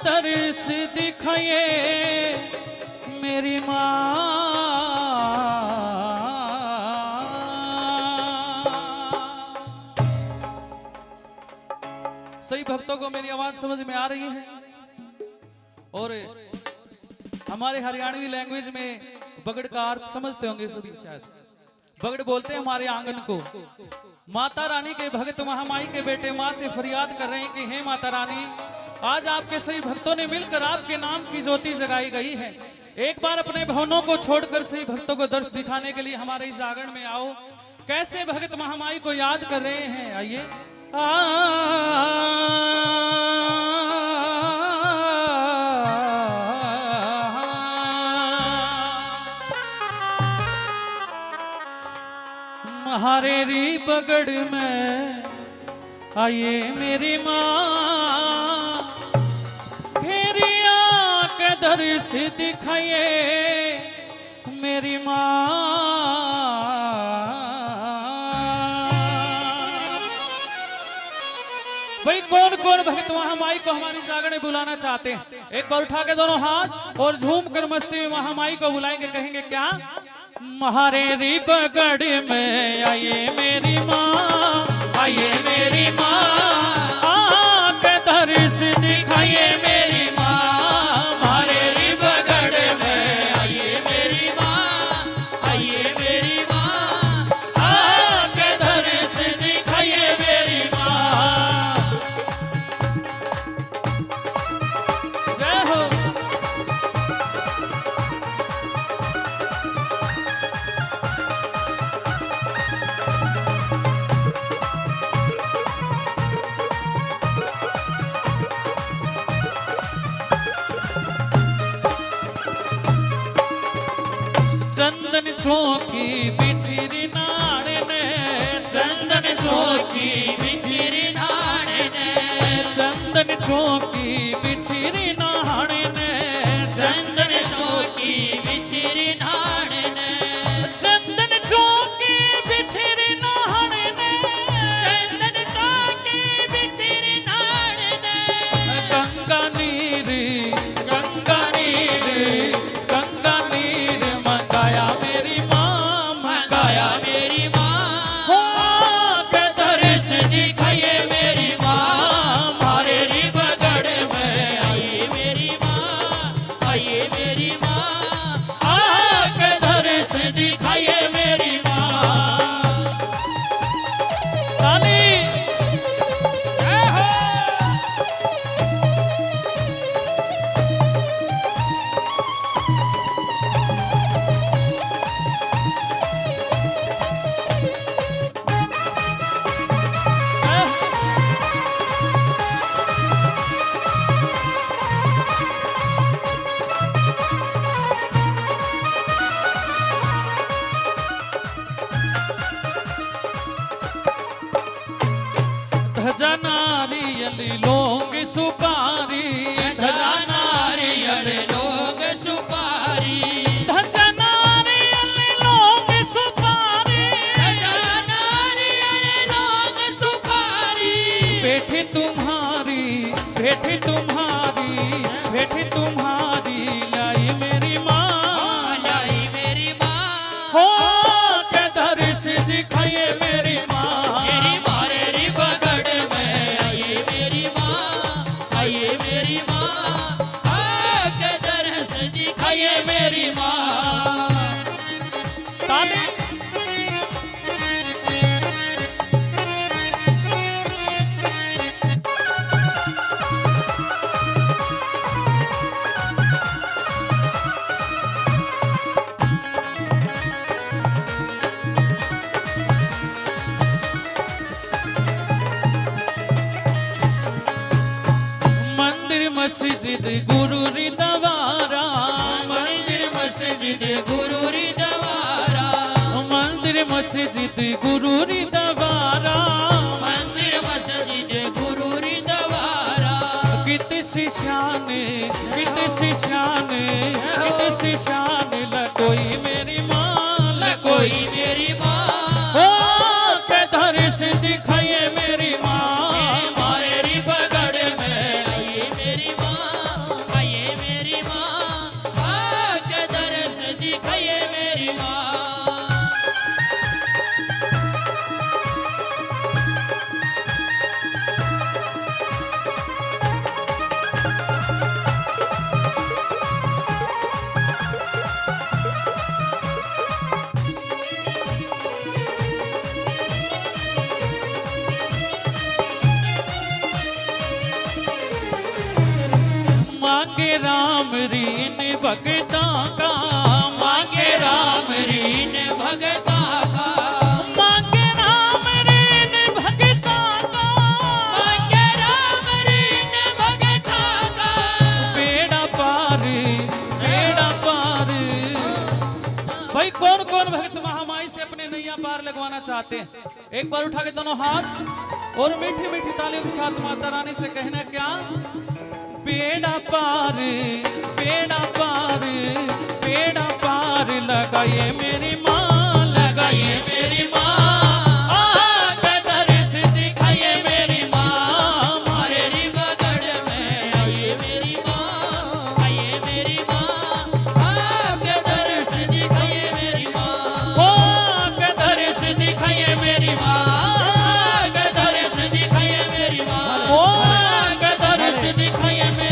दर्श दिखाए मेरी माँ। सही भक्तों को मेरी आवाज समझ में आ रही है? और हमारे हरियाणवी लैंग्वेज में बगड़ का अर्थ समझते होंगे सभी शायद। बगड़ बोलते हैं हमारे आंगन को। माता रानी के भक्त महामाई के बेटे माँ से फरियाद कर रहे हैं कि हे माता रानी, आज आपके सभी भक्तों ने मिलकर आपके नाम की ज्योति जगाई गई है। एक बार अपने भवनों को छोड़कर सभी भक्तों को दर्श दिखाने के लिए हमारे इस आंगन में आओ। कैसे भगत महामाई को याद कर रहे हैं, आइए। हरेरी बगड़ में आइए मेरी माँ, फेरी आँख दर्श दिखाइए मेरी माँ। भाई कौन कौन भक्त महामाई को हमारी सागर में बुलाना चाहते हैं? एक बार उठा के दोनों हाथ और झूम कर मस्ती में महामाई को बुलाएंगे। कहेंगे क्या? हरेरी बगड़ में आइए मेरी माँ, आइए मेरी माँ, आँख दर्श दिखाइए मेरी माँ। हरेरी बगड़ में आइए मेरी माँ, आइए मेरी माँ, आँख दर्श दिखाइए मेरी माँ। जय हो। चंदन चौकी बिछरी नाड़ ने, चंदन चौकी बिछरी नाड़ ने, चंदन चौकी बिछरी नाड़ ने, चंदन चौकी बिछरी नाड़ ने, चंदन चौकी बिछरी नाड़ ने, चंदन चौकी बिछरी नाड़ ने। गंगा नीर, गंगा नीर, गंगा नीर मंगाया मेरी माँ, मंगाया मेरी माँ। हो के दर्श दिखाइए मेरी माँ। हरेरी बगड़ में आइए मेरी माँ, आइए मेरी माँ, आके दर्श दिखाइए मेरी माँ। ताली जय हो। धजा नारियल लोग सुपारी, धजा नारियल लोग सुपारी, धजा नारियल लोग सुपारी, धजा नारियल लोग सुपारी। बेटी तुम्हारी, बेटी तुम्हारी, बेटी तुम्हारी लाई मेरी माँ, लाई मेरी माँ। हो के दर्श दिखाइए मेरी माँ। मेरी माँ। ताली मंदिर मस्जिद गुरु रिदवारा, मंदिर मस्जिद गुरु रिदवारा, मंदिर मस्जिद गुरु रिदवारा, मंदिर मस्जिद गुरु रिदवारा। कित शिशान, कित शिशान, कित शिशान लकोई मेरी माँ, लकोई मेरी माँ। हो के दर्श दिखाइए मेरी माँ। हरेरी बगड़ में आइए मेरी माँ, मांगे राम रीन भगता का, मांगे राम रीन भगता का, मांगे राम रीन भगता का, मांगे राम रीन भगता का, बेड़ा पार बेड़ा पार। भाई कौन कौन भक्त महामाई से अपने नैया पार लगवाना चाहते हैं? एक बार उठा के दोनों हाथ और मीठी मीठी तालियों के साथ माता रानी से कहना क्या? बेड़ा पार बेड़ा पार बेड़ा पार लगाइए मेरी माँ, लगाइए मेरी माँ, दर्श दिखाइए मेरी माँ, मारे रिबगढ़ में आइए मेरी माँ, आइए मेरी माँ, दर्श दिखाइए मेरी माँ, दर्श दिखाइए मेरी माँ, दर्श दिखाइए मेरी माँ, दर्श दिखाइए मेरी